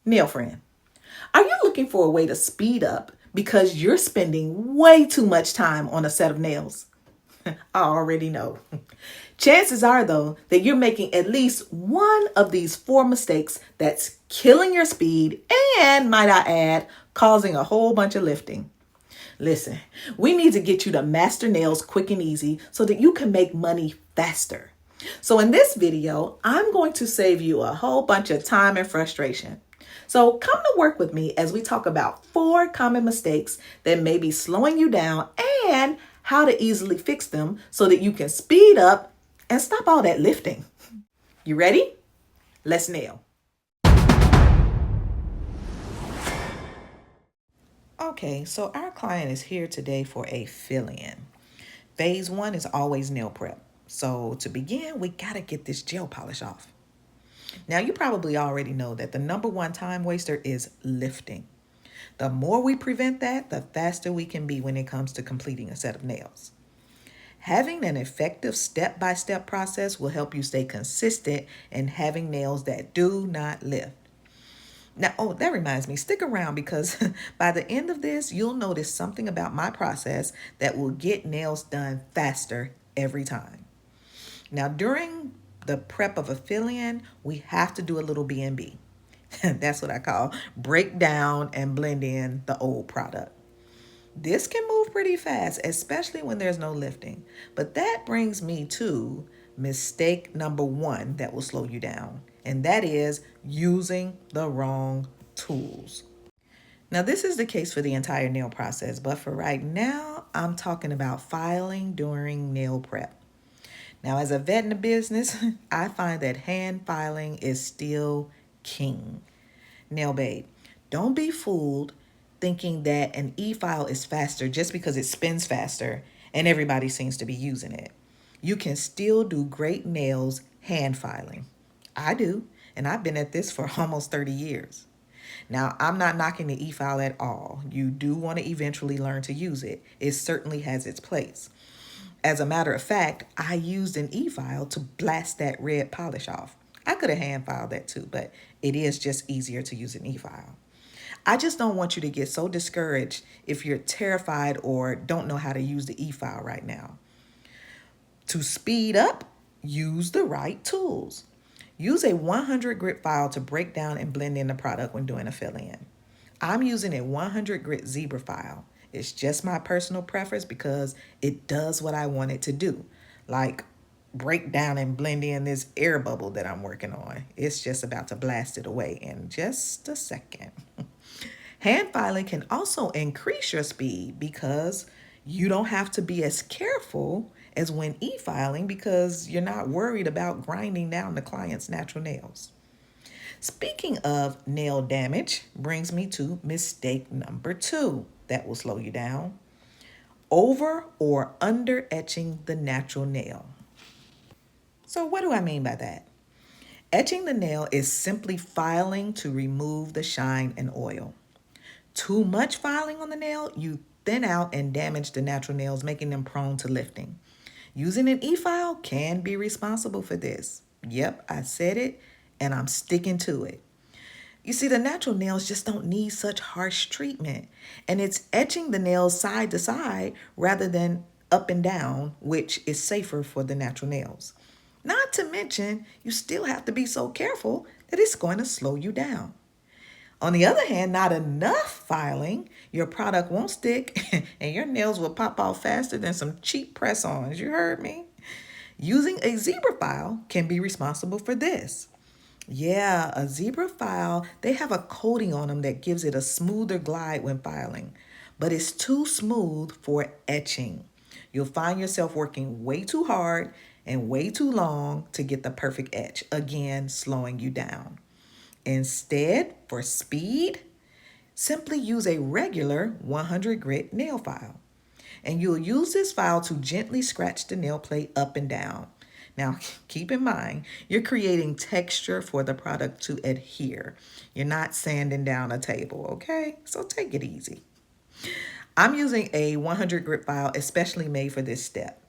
Nail friend, are you looking for a way to speed up because you're spending way too much time on a set of nails? I already know. Chances are, though, that you're making at least one of these four mistakes that's killing your speed and, might I add, causing a whole bunch of lifting. Listen, we need to get you to master nails quick and easy so that you can make money faster. So in this video, I'm going to save you a whole bunch of time and frustration. So come to work with me as we talk about 4 common mistakes that may be slowing you down and how to easily fix them so that you can speed up and stop all that lifting. You ready? Let's nail. Okay, so our client is here today for a fill-in. Phase 1 is always nail prep. So to begin, we gotta get this gel polish off. Now you probably already know that the number 1 time waster is lifting. The more we prevent that, the faster we can be when it comes to completing a set of nails. Having an effective step-by-step process will help you stay consistent in having nails that do not lift. Now, that reminds me, stick around because by the end of this, you'll notice something about my process that will get nails done faster every time. Now, during the prep of a fill-in, we have to do a little B&B. That's what I call break down and blend in the old product. This can move pretty fast, especially when there's no lifting. But that brings me to mistake number 1 that will slow you down, and that is using the wrong tools. Now, this is the case for the entire nail process, but for right now, I'm talking about filing during nail prep. Now, as a vet in the business, I find that hand filing is still king. Nail babe, don't be fooled thinking that an e-file is faster just because it spins faster and everybody seems to be using it. You can still do great nails hand filing. I do, and I've been at this for almost 30 years. Now, I'm not knocking the e-file at all. You do want to eventually learn to use it. It certainly has its place. As a matter of fact, I used an e-file to blast that red polish off. I could have hand filed that too, but it is just easier to use an e-file. I just don't want you to get so discouraged if you're terrified or don't know how to use the e-file right now. To speed up, use the right tools. Use a 100 grit file to break down and blend in the product when doing a fill-in. I'm using a 100 grit zebra file. It's just my personal preference because it does what I want it to do, like break down and blend in this air bubble that I'm working on. It's just about to blast it away in just a second. Hand filing can also increase your speed because you don't have to be as careful as when e-filing because you're not worried about grinding down the client's natural nails. Speaking of nail damage brings me to mistake number 2 that will slow you down. Over or under etching the natural nail. So what do I mean by that? Etching the nail is simply filing to remove the shine and oil. Too much filing on the nail, you thin out and damage the natural nails, making them prone to lifting. Using an e-file can be responsible for this. Yep, I said it, and I'm sticking to it. You see, the natural nails just don't need such harsh treatment, and it's etching the nails side to side rather than up and down, which is safer for the natural nails. Not to mention, you still have to be so careful that it's going to slow you down. On the other hand, not enough filing, your product won't stick and your nails will pop off faster than some cheap press-ons. You heard me? Using a zebra file can be responsible for this. Yeah, a zebra file, they have a coating on them that gives it a smoother glide when filing, but it's too smooth for etching. You'll find yourself working way too hard and way too long to get the perfect etch, again, slowing you down. Instead, for speed, simply use a regular 100 grit nail file. And you'll use this file to gently scratch the nail plate up and down. Now, keep in mind, you're creating texture for the product to adhere. You're not sanding down a table, okay? So take it easy. I'm using a 100 grit file especially made for this step.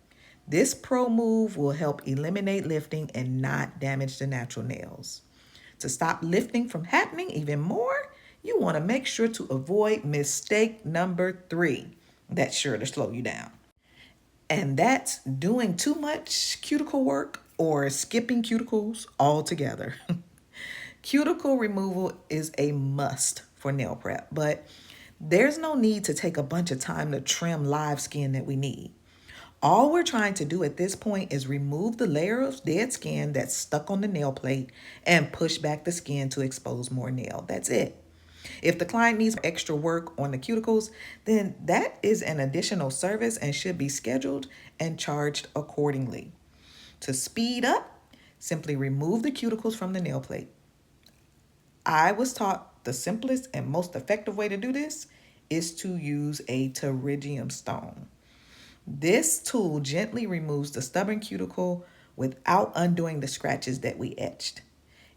This pro move will help eliminate lifting and not damage the natural nails. To stop lifting from happening even more, you want to make sure to avoid mistake number 3. That's sure to slow you down. And that's doing too much cuticle work or skipping cuticles altogether. Cuticle removal is a must for nail prep, but there's no need to take a bunch of time to trim live skin that we need. All we're trying to do at this point is remove the layer of dead skin that's stuck on the nail plate and push back the skin to expose more nail. That's it. If the client needs extra work on the cuticles, then that is an additional service and should be scheduled and charged accordingly. To speed up, simply remove the cuticles from the nail plate. I was taught the simplest and most effective way to do this is to use a pterygium stone. This tool gently removes the stubborn cuticle without undoing the scratches that we etched.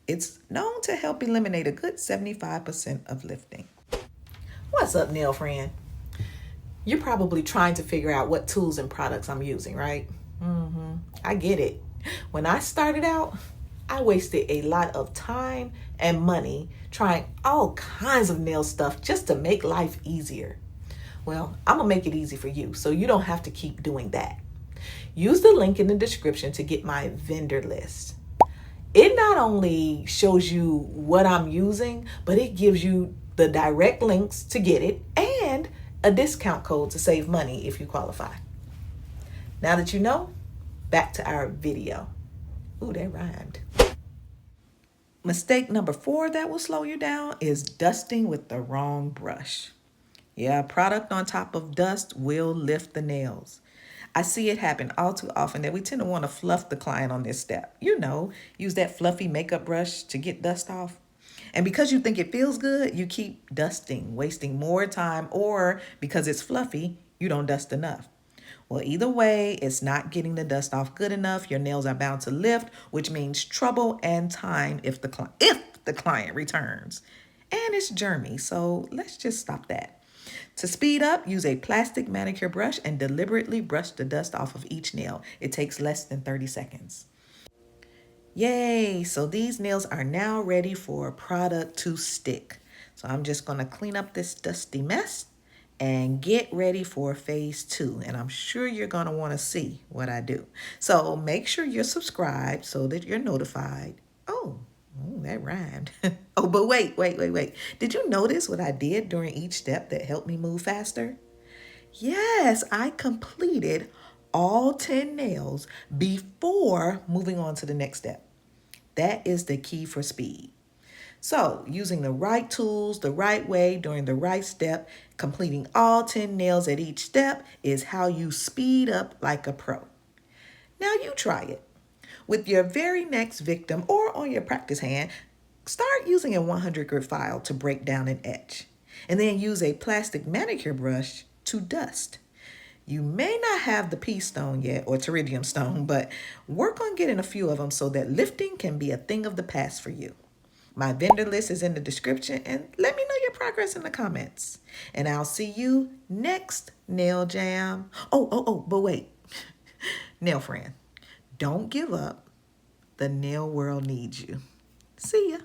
It's known to help eliminate a good 75% of lifting. What's up, nail friend? You're probably trying to figure out what tools and products I'm using, right? I get it. When I started out, I wasted a lot of time and money trying all kinds of nail stuff just to make life easier. Well, I'm going to make it easy for you so you don't have to keep doing that. Use the link in the description to get my vendor list. It not only shows you what I'm using, but it gives you the direct links to get it and a discount code to save money if you qualify. Now that you know, back to our video. Ooh, that rhymed. Mistake number 4 that will slow you down is dusting with the wrong brush. Yeah, product on top of dust will lift the nails. I see it happen all too often that we tend to want to fluff the client on this step. Use that fluffy makeup brush to get dust off. And because you think it feels good, you keep dusting, wasting more time, or because it's fluffy, you don't dust enough. Well, either way, it's not getting the dust off good enough. Your nails are bound to lift, which means trouble and time if the client returns. And it's germy, so let's just stop that. To speed up, use a plastic manicure brush and deliberately brush the dust off of each nail. It takes less than 30 seconds. Yay! So these nails are now ready for product to stick. So I'm just going to clean up this dusty mess and get ready for phase 2. And I'm sure you're going to want to see what I do. So make sure you're subscribed so that you're notified. Oh, that rhymed. Oh, but wait. Did you notice what I did during each step that helped me move faster? Yes, I completed all 10 nails before moving on to the next step. That is the key for speed. So, using the right tools the right way during the right step, completing all 10 nails at each step is how you speed up like a pro. Now you try it. With your very next victim or on your practice hand, start using a 100 grit file to break down and etch. And then use a plastic manicure brush to dust. You may not have the pea stone yet or pterygium stone, but work on getting a few of them so that lifting can be a thing of the past for you. My vendor list is in the description, and let me know your progress in the comments. And I'll see you next nail jam. But wait. Nail friend, don't give up. The nail world needs you. See ya.